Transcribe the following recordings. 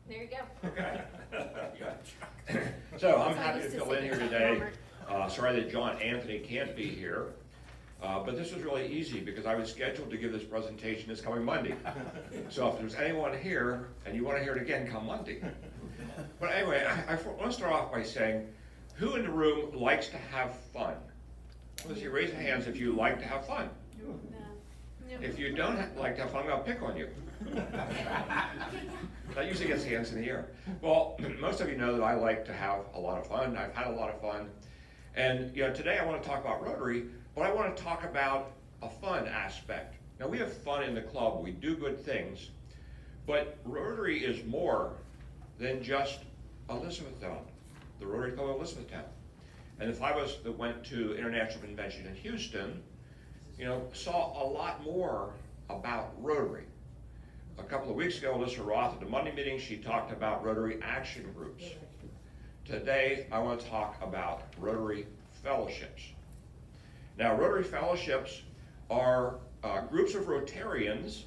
There you go. Okay. So I'm happy to fill in here today. Sorry that John Anthony can't be here. But this was really easy because I was scheduled to give this presentation this coming Monday. So if there's anyone here and you want to hear it again, come Monday. But anyway, I want to start off by saying, who in the room likes to have fun? Let's see, raise your hands if you like to have fun. No. If you don't like to have fun, I'm going to pick on you. That usually gets hands in the air. Well, most of you know that I like to have a lot of fun. I've had a lot of fun. And today I want to talk about Rotary, but I want to talk about a fun aspect. Now, we have fun in the club. We do good things. But Rotary is more than just Elizabethtown, the Rotary Club of Elizabethtown. And the five of us that went to International Convention in Houston, saw a lot more about Rotary. A couple of weeks ago, Alyssa Roth at the Monday meeting, she talked about Rotary action groups. Today, I want to talk about Rotary Fellowships. Now, Rotary Fellowships are groups of Rotarians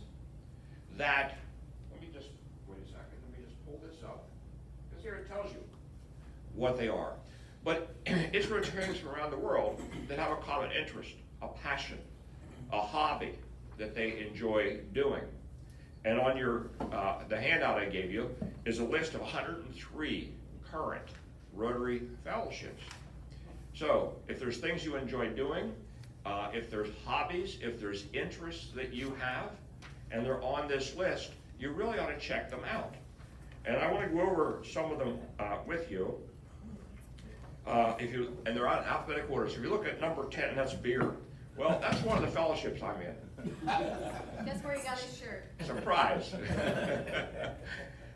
that, wait a second, let me just pull this up, because here it tells you what they are. But it's Rotarians from around the world that have a common interest, a passion, a hobby that they enjoy doing. And on your the handout I gave you is a list of 103 current Rotary Fellowships. So if there's things you enjoy doing, if there's hobbies, if there's interests that you have, and they're on this list, you really ought to check them out. And I want to go over some of them with you. And they're on alphabetical order. So if you look at number 10, that's beer. Well, that's one of the fellowships I'm in. That's where he got his shirt. Surprise.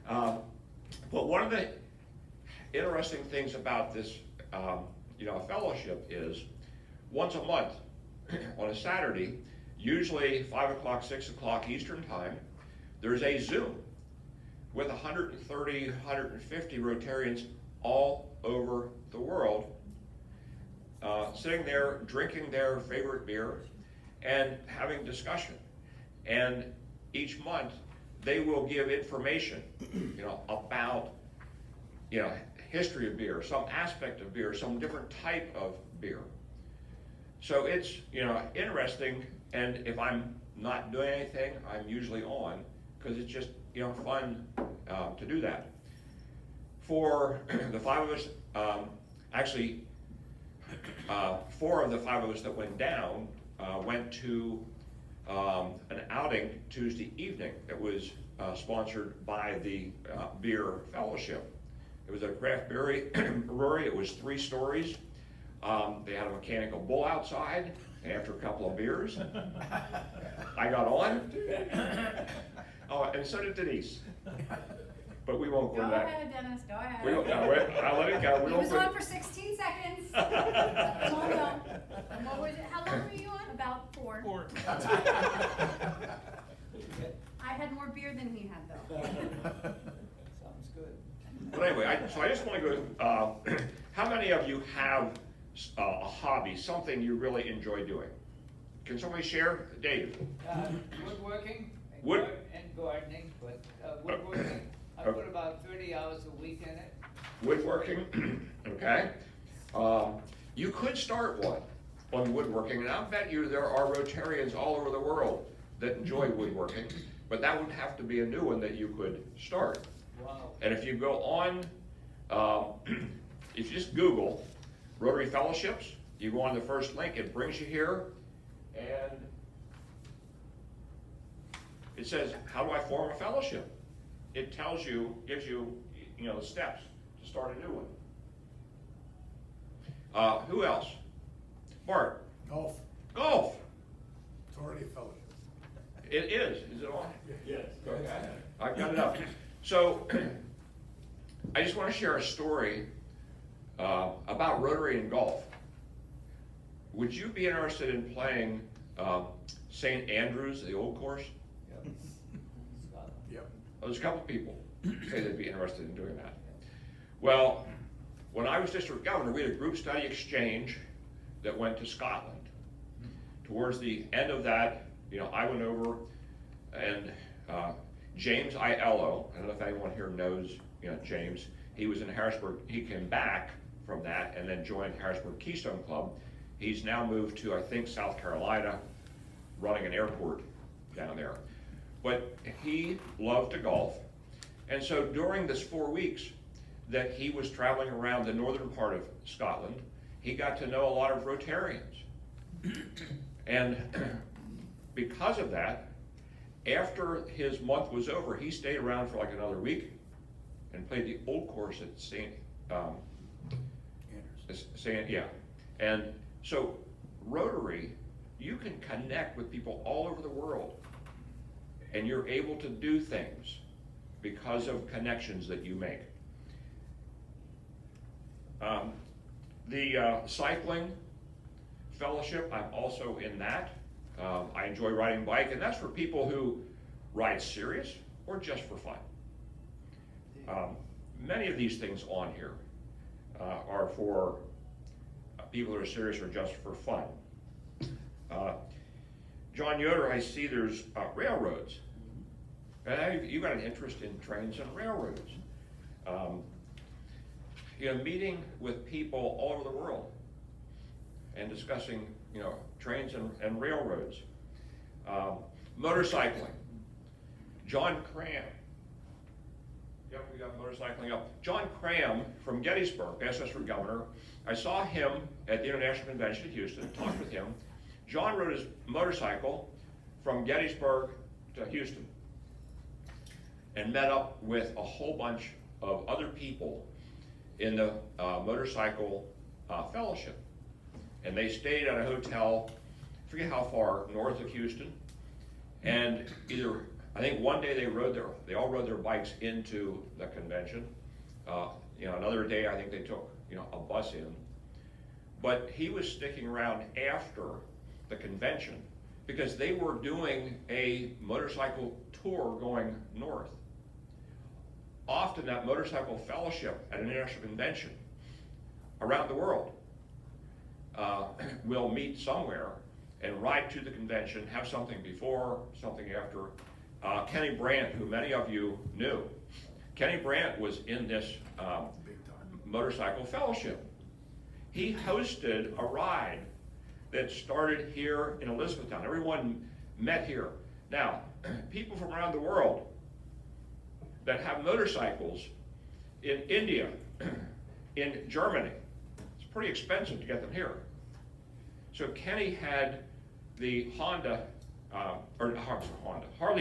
But one of the interesting things about this, fellowship is once a month on a Saturday, usually 5 o'clock, 6 o'clock Eastern time, there's a Zoom with 130, 150 Rotarians all over the world, sitting there drinking their favorite beer and having discussion. And each month they will give information, about, history of beer, some aspect of beer, some different type of beer. So it's, interesting. And if I'm not doing anything, I'm usually on because it's just, fun to do that. For the five of us, actually, 4 of the 5 of us that went down went to an outing Tuesday evening that was sponsored by the Beer Fellowship. It was a craft brewery. It was 3 stories. They had a mechanical bull outside. After a couple of beers, I got on. Oh, and so did Denise. But we won't go to that. Go ahead, Dennis, go ahead. We don't, no, I'll let it go. He was on for 16 seconds. That's all I know. And what was it? How long were you on? About 4. 4. I had more beer than he had, though. Sounds good. But anyway, so I just want to go, how many of you have a hobby, something you really enjoy doing? Can somebody share? Dave? Woodworking Wood- and gardening, but woodworking, I put about 30 hours a week in it. Woodworking, okay. You could start one on woodworking, and I'll bet you there are Rotarians all over the world that enjoy woodworking, but that would have to be a new one that you could start. Wow. And if you go on, if you just Google Rotary Fellowships, you go on the first link, it brings you here, and it says, how do I form a fellowship? It tells you, gives you, the steps to start a new one. Who else? Bart? Golf. Golf. It's already a fellowship. It is. Is it on? Yes. Okay. I've got it up. So, I just want to share a story about Rotary and golf. Would you be interested in playing St. Andrews, the old course? Yep. Scotland. Yep. There's a couple people say they'd be interested in doing that. Well, when I was district governor, we had a group study exchange that went to Scotland. Towards the end of that, I went over and James Aiello, I don't know if anyone here knows, James. He was in Harrisburg. He came back from that and then joined Harrisburg Keystone Club. He's now moved to, I think, South Carolina, running an airport down there. But he loved to golf. And so during this 4 weeks that he was traveling around the northern part of Scotland, he got to know a lot of Rotarians. And because of that, after his month was over, he stayed around for like another week and played the old course at yeah. And so Rotary, you can connect with people all over the world, and you're able to do things because of connections that you make. The cycling fellowship, I'm also in that. I enjoy riding bike, and that's for people who ride serious or just for fun. Many of these things on here are for people who are serious or just for fun. John Yoder, I see there's railroads. And you've got an interest in trains and railroads. Meeting with people all over the world and discussing, trains and railroads. Motorcycling. John Cram. Yep, we got motorcycling up. John Cram from Gettysburg, asked us for governor. I saw him at the International Convention in Houston, talked with him. John rode his motorcycle from Gettysburg to Houston and met up with a whole bunch of other people in the motorcycle fellowship. And they stayed at a hotel, I forget how far, north of Houston. And I think one day they all rode their bikes into the convention. Another day I think they took, a bus in. But he was sticking around after the convention because they were doing a motorcycle tour going north. Often that motorcycle fellowship at an international convention around the world will meet somewhere and ride to the convention, have something before, something after. Kenny Brandt, who many of you knew. Kenny Brandt was in this motorcycle fellowship. He hosted a ride that started here in Elizabethtown. Everyone met here. Now, people from around the world that have motorcycles in India, in Germany, it's pretty expensive to get them here. So Kenny had the Harley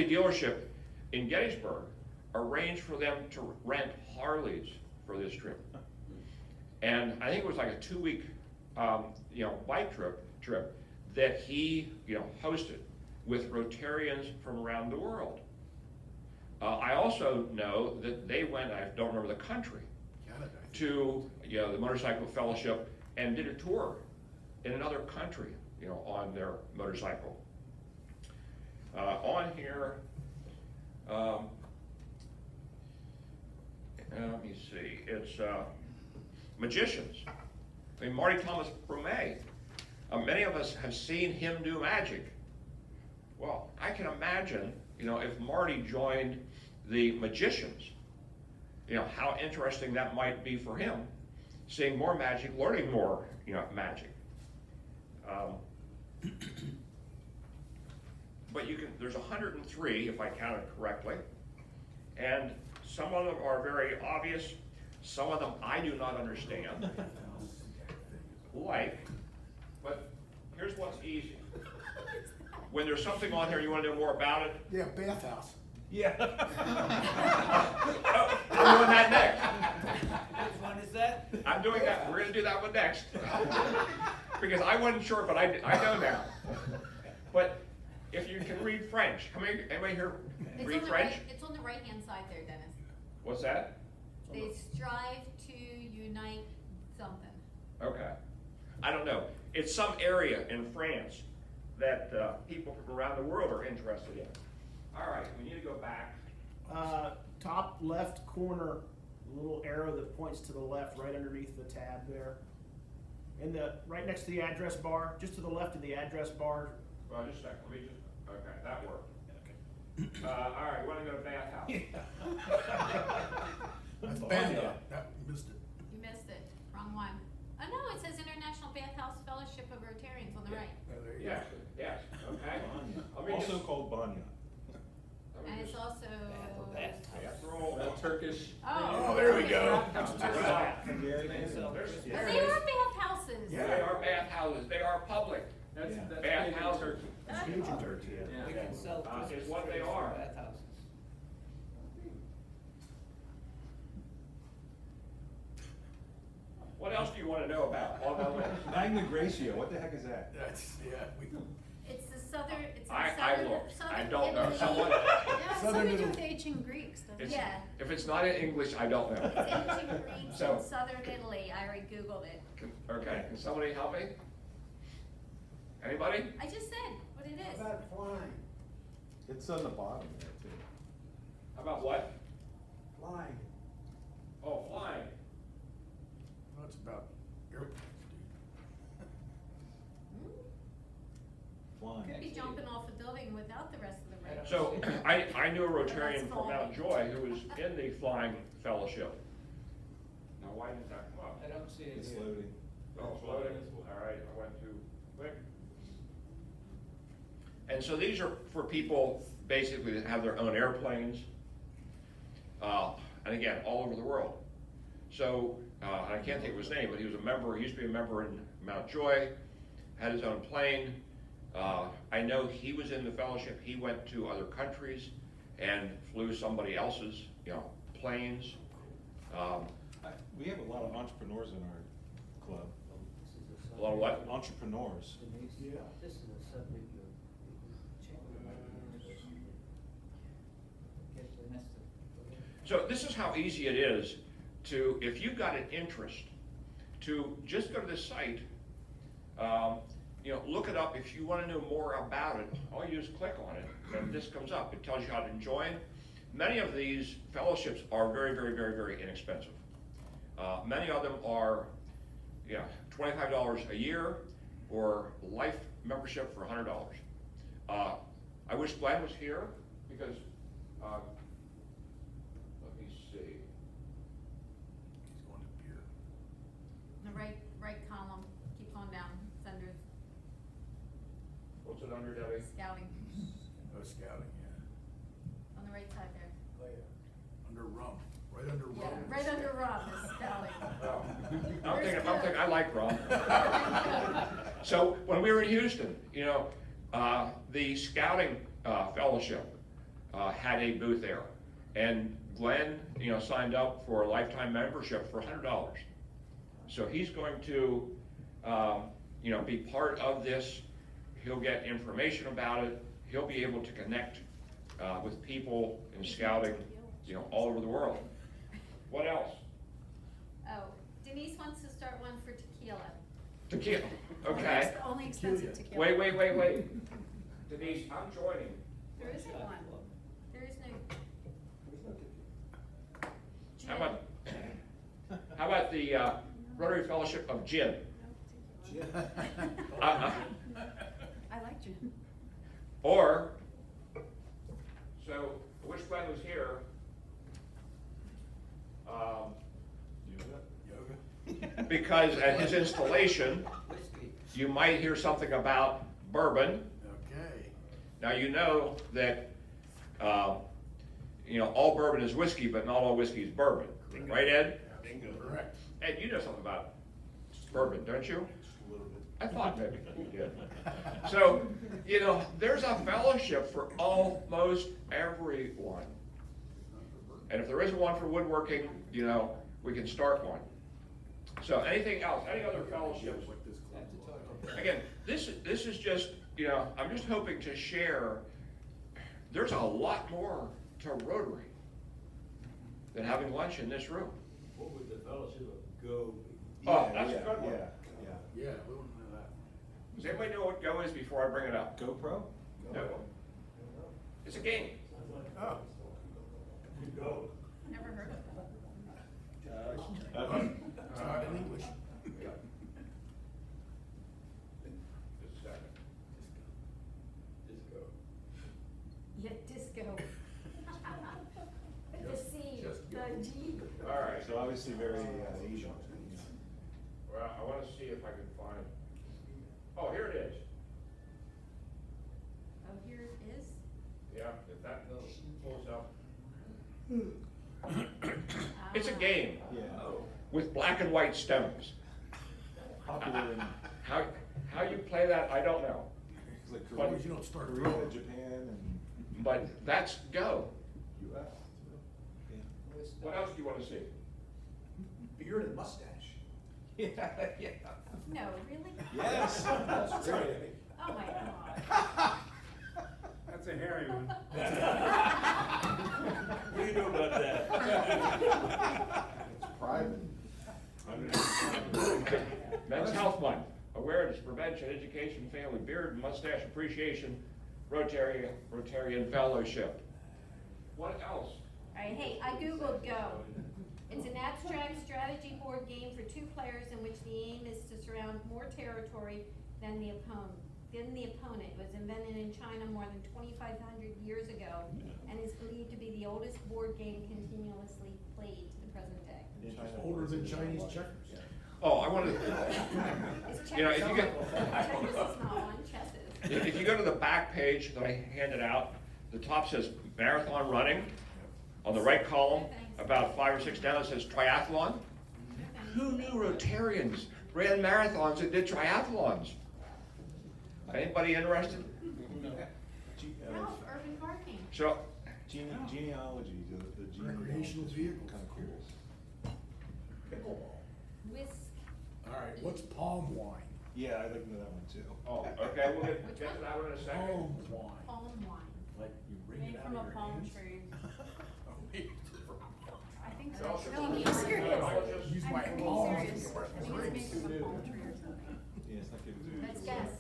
dealership in Gettysburg arranged for them to rent Harleys for this trip. And I think it was like a 2-week, bike trip that he, hosted with Rotarians from around the world. I also know that they went, I don't remember the country, Canada, to the Motorcycle Fellowship and did a tour in another country, on their motorcycle. On here, let me see, it's magicians. I mean, Marty Thomas Brumet, many of us have seen him do magic. Well, I can imagine, if Marty joined the magicians, how interesting that might be for him, seeing more magic, learning more, magic. But there's 103, if I counted correctly, and some of them are very obvious, some of them I do not understand, but here's what's easy. When there's something on here you want to know more about it, Yeah, bathhouse. Yeah. I'm doing that next. Which one is that? I'm doing that. We're going to do that one next. Because I wasn't sure, but I know now. But if you can read French, anybody here read French? It's on the right-hand side there, Dennis. What's that? They strive to unite something. Okay. I don't know. It's some area in France that people from around the world are interested in. All right, we need to go back. Top left corner, little arrow that points to the left, right underneath the tab there. Right next to the address bar, just to the left of the address bar. Well, just a second. Okay, that worked. Okay. All right, you wanna go to bathhouse? That's Banya. That, you missed it. You missed it, wrong one. Oh, no, it says International Bathhouse Fellowship of Rotarians on the right. Oh, there you go. Yes, yes, okay. Let me Also just- called Banya. let me And it's just- also. Bathroll. Turkish. Oh. Oh, there we okay. go. Hungarian. There's- But they are bathhouses. Yeah. They are bathhouses, they are public. That's, Yeah. that's. Bathhouse big in or- Turkey. It's huge in Turkey, We can sell. Is what they are. Bathhouses. What else do you wanna know about on my list? Magna Gracia, what the heck is that? That's, yeah, we, It's the southern, it's the I southern, looked. I southern don't know. Italy. Someone- Yeah, Southern something to do Italy. with ancient Greeks, doesn't it? It's- Yeah. If it's not in English, I don't know. It's ancient Greeks So- in southern Italy, I already Googled it. Okay, can somebody help me? Anybody? I just said what it is. flying? It's on the bottom there too. How about what? Flying. Oh, flying. No, it's about airplanes, dude. Flying. Could be jumping off a building without the rest of the red. So, I knew a Rotarian from Mount Joy who was in the Flying Fellowship. Now, why didn't that come up? I don't see it It's here. loading. Oh, floating, all right, I went too quick. And so these are for people basically that have their own airplanes, and again, all over the world. So, I can't think of his name, but he was a member, he used to be a member in Mount Joy, had his own plane. I know he was in the fellowship, he went to other countries and flew somebody else's, planes. We have a lot of entrepreneurs in our club. A lot of what? Entrepreneurs. Yeah. This is a subject of. Get the next. So this is how easy it is to, if you've got an interest, to just go to this site, look it up. If you want to know more about it, all you do is click on it, and this comes up. It tells you how to join. Many of these fellowships are very, very, very, very inexpensive. Many of them are, $25 a year, or life membership for $100. I wish Glenn was here, because, let me see. He's going to beer. The right column, keep on down, it's under What's it under, Debbie? scouting, Oh, scouting, yeah. on the right side there. Oh, yeah. Under rum, right under rum. Yeah, right under Rob is scouting. Oh, I'm thinking, I like rum. So when we were in Houston, the scouting fellowship had a booth there, and Glenn, signed up for a lifetime membership for $100. So he's going to, be part of this. He'll get information about it. He'll be able to connect with people in scouting, all over the world. What else? Oh, Denise wants to start one for tequila. Tequila. Okay. Only expensive tequila. Wait. Denise, I'm joining. There isn't one. There is no. How about the Rotary Fellowship of Gin? No tequila. Uh, I like gin. Or, so, I wish Glenn was here. Yoga? Because at his installation, Whiskey. you might hear something about bourbon. Okay. Now, you know that, all bourbon is whiskey, but not all whiskey is bourbon. Right, Ed? Bingo. Correct. Ed, you know something about bourbon, don't you? Just a little bit. I thought maybe you did. So, there's a fellowship for almost everyone. And if there isn't one for woodworking, we can start one. So anything else, any other fellowships? What this I have to club talk was. to- Again, this is just, I'm just hoping to share, there's a lot more to Rotary than having lunch in this room. What would the fellowship of Go be? Oh, that's a good one. Yeah, we don't know that. Does anybody know what Go is before I bring it up? GoPro? No. It's a game. Oh. Go. Never heard of that. Taught in English. Just a second. Just go. Yeah, disco. All right. So obviously very Asian. Well, I wanna see if I can find, oh, here it is. Oh, here it is. Yeah, if that pulls up. Ah. It's a game Yeah. with black and white stones. Popular in How you play that, I don't know. it's like But- Korea, As you don't start Korea, throwing. Japan, and But that's Go. US. Yeah. What else do you wanna see? Beard and mustache. Yeah, yeah. No, really? Yes. That's right. Oh my God. That's a hairy one. What do you know about that? It's private. Men's Health Month, awareness, prevention, education, family, beard and mustache appreciation, Rotarian Fellowship. What else? All right, hey, I Googled Go. It's an abstract strategy board game for 2 players in which the aim is to surround more territory than the opponent. It was invented in China more than 2,500 years ago and is believed to be the oldest board game continuously played to the present day. In China, Older than it's in Chinese Hawaii. checkers. Yeah. Oh, I wanted, It's you know, if you checkers. get, Checkers is not one, chess is. if you go to the back page that I handed out, the top says marathon running. On the right column, about 5 or 6 down, it says triathlon. Who knew Rotarians ran marathons and did triathlons? Anybody interested? Ralph, urban parking. So, Genealogy, the gene. Recreational vehicles. Kind of cool. Pickleball. Whisk. All right, what's palm wine? Yeah, I'd like to know that one too. oh, okay, we'll get to that one in a second. Palm wine. Palm wine. Like you wring Made it out from a of your palm hands? tree. Oh, made from a palm. I think It so. also No, I'm says- being serious. Use I'm my being palms serious. to press I think the it's made drinks. from a palm tree or something. Yeah, it's not good to do. Let's guess.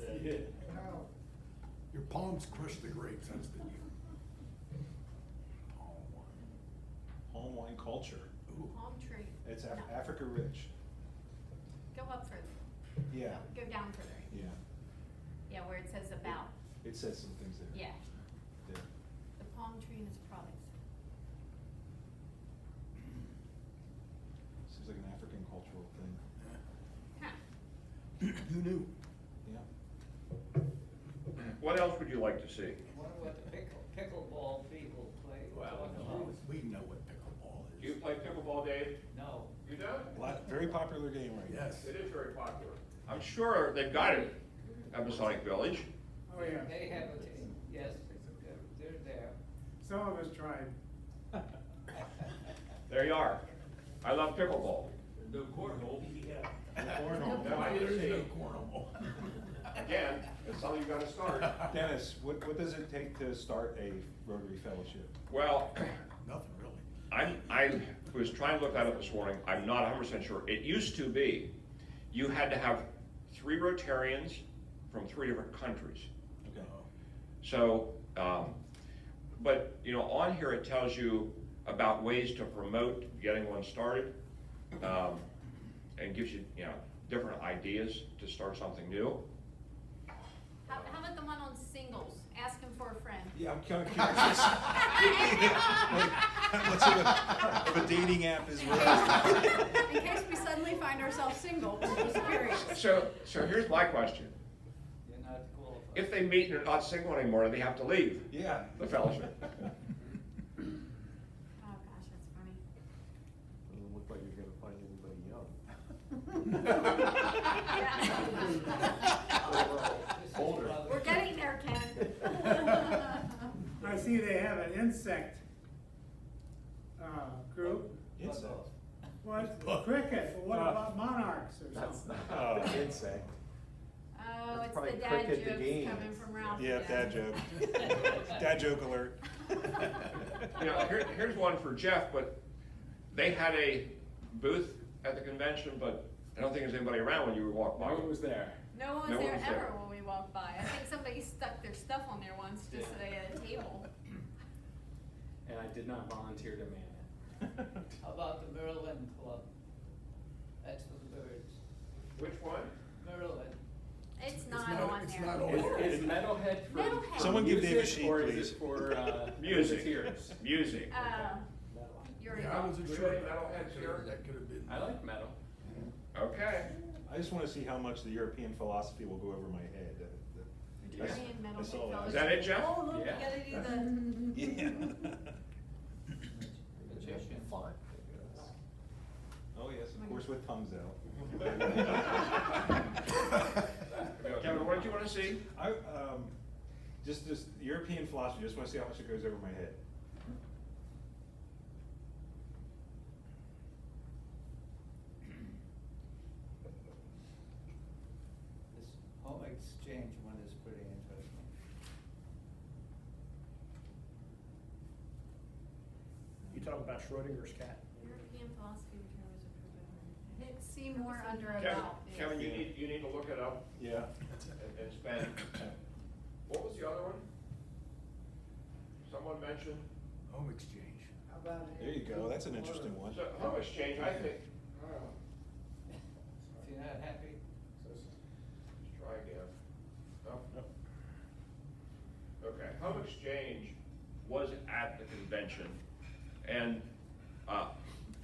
Your palms crush the grapes, that's the deal. Palm wine. Palm wine culture. Ooh. Palm tree. It's No. Africa rich. Go up further. Yeah, Go down further. yeah. Yeah, where it says about. It says some things there. Yeah. There. The palm tree and its products. Seems like an African cultural thing. Huh. Who knew? Yeah. What else would you like to see? Wonder what the pickleball people play. talk about. We know what pickleball Do you is. play pickleball, Dave? No. You don't? Very popular game right now. Yes. It is very popular. I'm sure they've got it at Masonic Village. Oh, yeah. They have a team, yes, they're there. Some of us tried. There you are. I love pickleball. No cornhole. No, I There didn't is see. no cornhole. Again, it's something you gotta start. Dennis, what does it take to start a Rotary Fellowship? Well, Nothing really. I was trying to look that up this morning. I'm not 100% sure. It used to be, you had to have 3 Rotarians from 3 different countries. Okay. So, but, you know, on here it tells you about ways to promote getting one started, and gives you, you know, different ideas to start something new. How about the one on singles? Ask him for a friend. Yeah, I'm kind of curious. Let's see what a dating app is. In case we suddenly find ourselves single, we're just curious. So here's my question. You're not qualified. If they meet and they're not single anymore, do they have to leave Yeah. the fellowship? Oh gosh, that's funny. Doesn't look like you're gonna find anybody young. Older. We're getting there, Ken. I see they have an insect, group. Insect. What, cricket, but what about monarchs or something? Oh, insect. Oh, That's it's probably the dad cricket the jokes game. coming from Ralph. Yeah, again. dad joke. Dad joke alert. You know, here's one for Jeff, but they had a booth at the convention, but I don't think there's anybody around when you walked by. No one was there. No one was No one there was there. ever when we walked by. I think somebody stuck their stuff on there once just so they had a table. And I did not volunteer to man it. How about the Merlin Club? That's for the birds. Which one? Merlin. It's not not- on it's there. not on Is metalhead for Metalhead. Someone give Dave a music, sheet, or is please. it for Music. volunteers? Music. You're Yeah, I in. wasn't We sure. have any metalheads here? That could have been. I like metal. Okay. I just wanna see how much the European philosophy will go over my head. European metal I saw that. Is that it, Jeff? Oh, look, you Yeah. gotta do the. Magician. Oh, yes, of course, with thumbs out. Kevin, what did you wanna see? I, just this European philosophy, just wanna see how much it goes over my head. This home exchange one is pretty interesting. You talk about Schrodinger's cat. European philosophy of terrorism. Hit see more under Kevin, about. Kevin, you need to look it up Yeah. and spend. What was the other one? Someone mentioned, Home exchange. How about it? There you go, that's an interesting one. so home exchange, I think, If you're not happy, let's try again. No? Okay, home exchange was at the convention, and,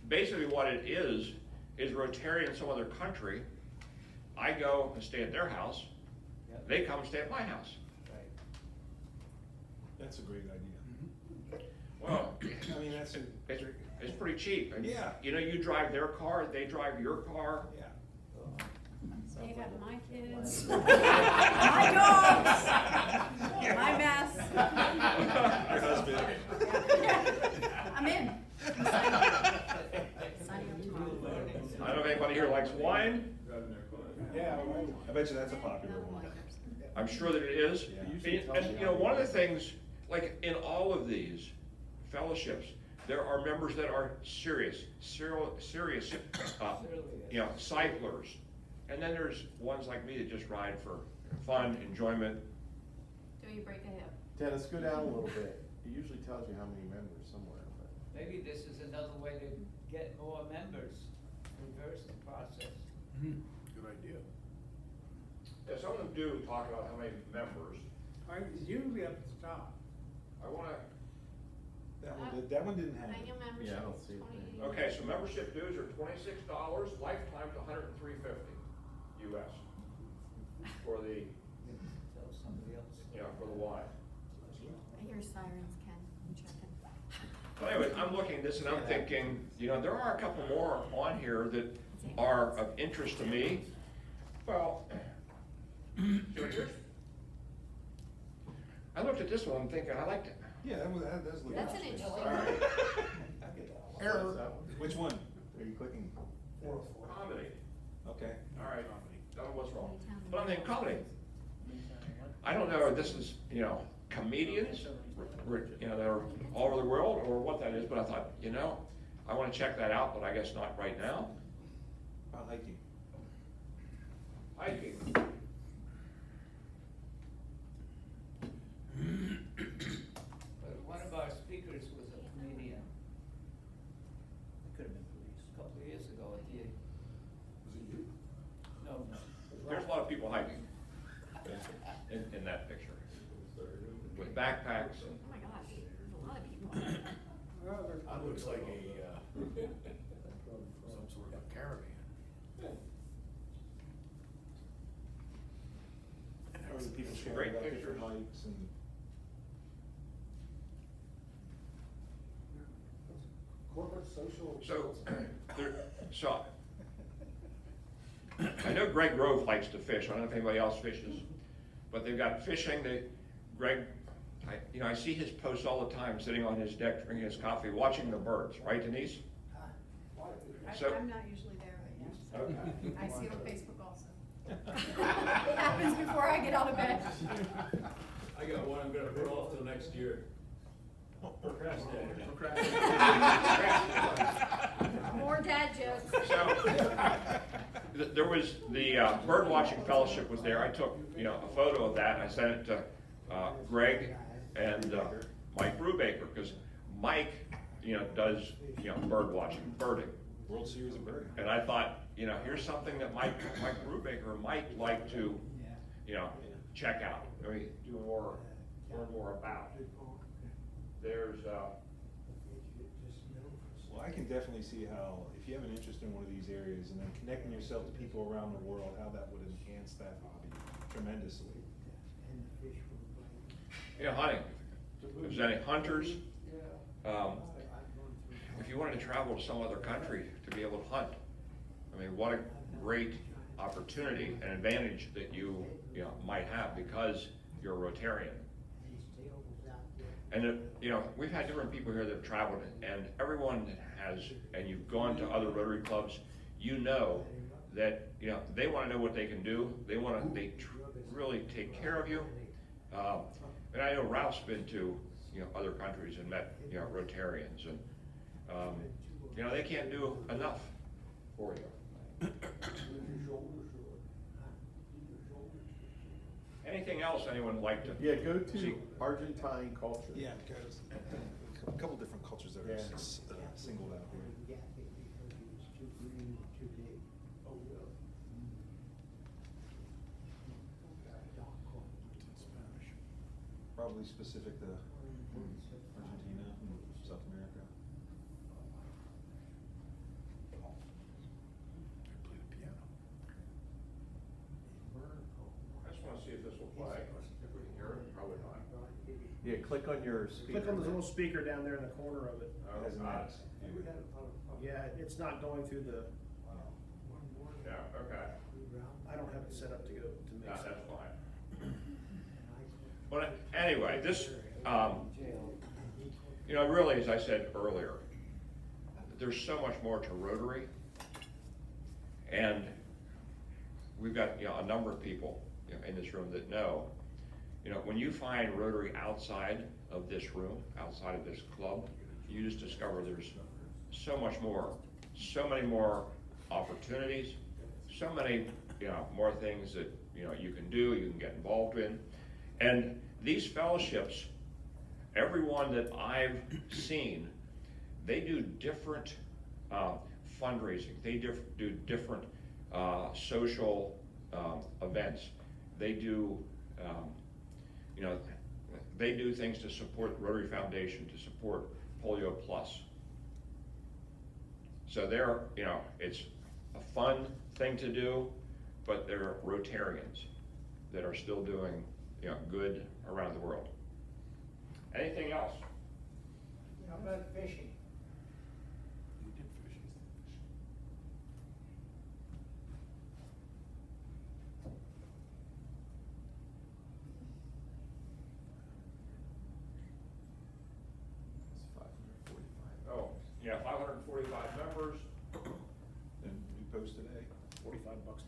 basically what it is Rotarian in some other country, I go and stay at their house, Yep. they come and stay at my house. right. That's a great idea. Well, I mean, that's, it's pretty cheap. And, Yeah. you know, you drive their car, they drive your car. yeah. They got my kids. My dogs. My mess. Your husband. I'm in. I'm signing up tomorrow. I don't know if anybody here likes wine. Yeah, right. I bet you that's a popular one. I'm sure that it is. Yeah. And, you know, one of the things, like in all of these fellowships, there are members that are serious, you know, cyclers. And then there's ones like me that just ride for fun, enjoyment. Till you break a hip. Dennis, go down a little bit. It usually tells you how many members somewhere, but. Maybe this is another way to get more members, reverse the process. Good idea. Yeah, some of them do talk about how many members. It's usually up at the top. I wanna, That one didn't have it. Annual membership Yeah, I don't is see it. 20. okay, so membership dues are $26, lifetime's $103.50 US for the, Tell somebody else. you know, for the wine. I hear sirens, Ken, I'm checking. But anyways, I'm looking at this and I'm thinking, you know, there are a couple more on here that are of interest to me. Well, so here's, I looked at this one, I'm thinking, I liked it. Yeah, that does look That's an interesting. interesting one. Error. Which one? Are you clicking? Comedy. Okay. All right, tell me what's wrong. But I'm thinking comedy. I don't know if this is, you know, comedians, you know, that are all over the world or what that is, but I thought, you know, I wanna check that out, but I guess not right now. About hiking. Hiking. But one of our speakers was a comedian It could have been police. a couple of years ago at the, Was it you? no, There's a lot of people hiking in that picture. With backpacks and. Oh my gosh, there's a lot of people. Well, there's- That looks like some sort of a caravan. Or the people sharing Great about different pictures. hikes and. Corporate social. So, I know Greg Grove likes to fish, I don't know if anybody else fishes, but they've got fishing, I see his posts all the time, sitting on his deck, drinking his coffee, watching the birds, right Denise? So- I'm not usually there, but yes. Okay. I see it on Facebook also. Happens before I get out of bed. I got one I'm gonna put off till next year. Procrastinator. More dad jokes. So, there was, the bird watching fellowship was there, I took, you know, a photo of that, and I sent it to Greg and Mike Brubaker, because Mike, you know, does, you know, bird watching, birding. World Series of Birding. And I thought, you know, here's something that Mike Brubaker might like to, you know, check out, I mean, learn more about. There's, Well, I can definitely see how, if you have an interest in one of these areas and then connecting yourself to people around the world, how that would enhance that hobby tremendously. Hunting. If there's any hunters, if you wanted to travel to some other country to be able to hunt, I mean, what a great opportunity and advantage that you might have because you're a Rotarian. And we've had different people here that have traveled, and everyone that has, and you've gone to other Rotary clubs, that they want to know what they can do. They really take care of you. And I know Ralph's been to other countries and met Rotarians, and they can't do enough for you. Anything else anyone would like to? Yeah, go to see? Argentine culture. Yeah, because a couple different cultures that are singled out here. Probably specific to Argentina and South America. They play the piano. I just want to see if this will play. If we can hear it, probably not. Yeah, click on your speaker. Click on the little speaker down there in the corner of it. Oh, It has not. maps. Yeah, it's not going through the, Yeah, okay. I don't have it set up to go to No, mix it. that's fine. But anyway, this, really, as I said earlier, there's so much more to Rotary. And we've got, a number of people in this room that know, when you find Rotary outside of this room, outside of this club, you just discover there's so much more, so many more opportunities, so many, more things that, you can do, you can get involved in. And these fellowships, everyone that I've seen, they do different fundraising. They do different social events. They do, they do things to support the Rotary Foundation, to support Polio Plus. So they're, it's a fun thing to do, but they're Rotarians that are still doing, good around the world. Anything else? How about fishing? We did fishing. It's 545. Oh, yeah, 545 members. And we post today. $45 to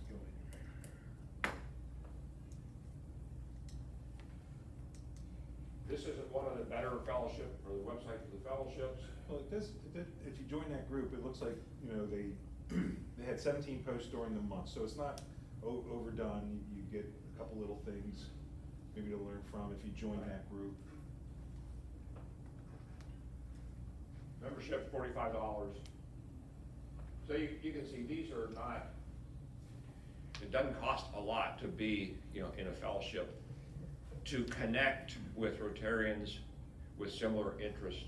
go in. This is one of the better fellowship, or the website for the fellowships. Well, if you join that group, it looks like, they had 17 posts during the month, so it's not overdone. You get a couple little things maybe to learn from if you join that group. Membership's $45. So you can see these are not, it doesn't cost a lot to be, in a fellowship, to connect with Rotarians with similar interests,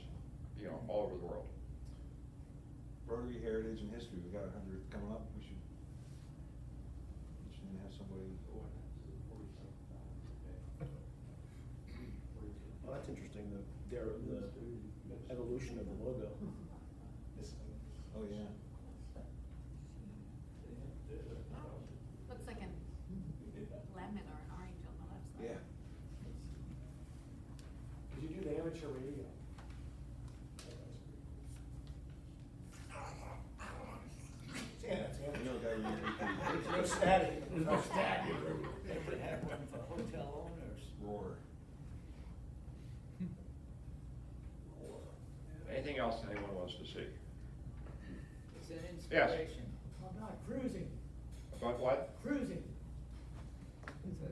all over the world. Rotary Heritage and History, we got 100 coming up. We should have somebody. Well, that's interesting, the evolution of the logo. Oh, yeah. Looks like a lemon or an orange on the left side. Yeah. Did you do the amateur radio? You know, guy, There's no static. There's no static. They could have one for hotel owners. roar. Anything else anyone wants to see? It's an Yes. inspiration. How about cruising? About what? Cruising. So he said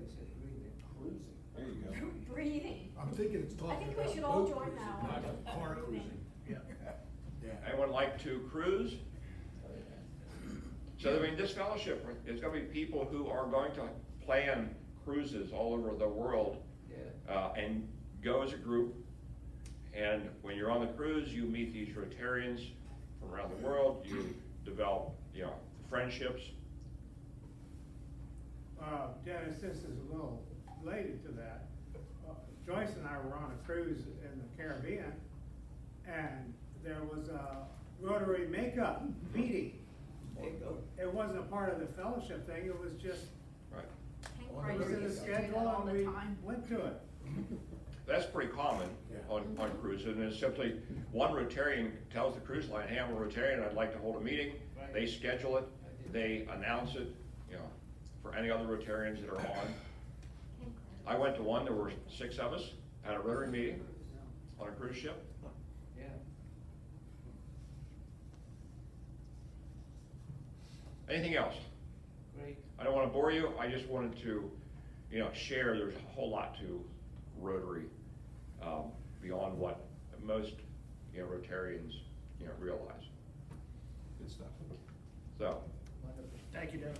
breathing. There you go. Breathing. I'm thinking it's I talking think about we should all boat join cruising, that one. not car cruising. Yeah. Yeah. Anyone like to cruise? So, this fellowship, is gonna be people who are going to plan cruises all over the world, Yeah. and go as a group. And when you're on the cruise, you meet these Rotarians from around the world, you develop, friendships. Dennis, this is a little related to that. Joyce and I were on a cruise in the Caribbean, and there was a Rotary makeup meeting. It wasn't a part of the fellowship thing, it was just, Right. it was in the schedule and we went to it. That's pretty common on cruises, and it's simply, one Rotarian tells the cruise line, hey, I'm a Rotarian, I'd like to hold a meeting. Right. They schedule it, they announce it, for any other Rotarians that are on. I went to one, there were 6 of us at a Rotary meeting on a cruise ship. Yeah. Anything else? Great. I don't want to bore you, I just wanted to, share, there's a whole lot to Rotary, beyond what most, Rotarians, realize. Good stuff. So, Thank you, Dennis.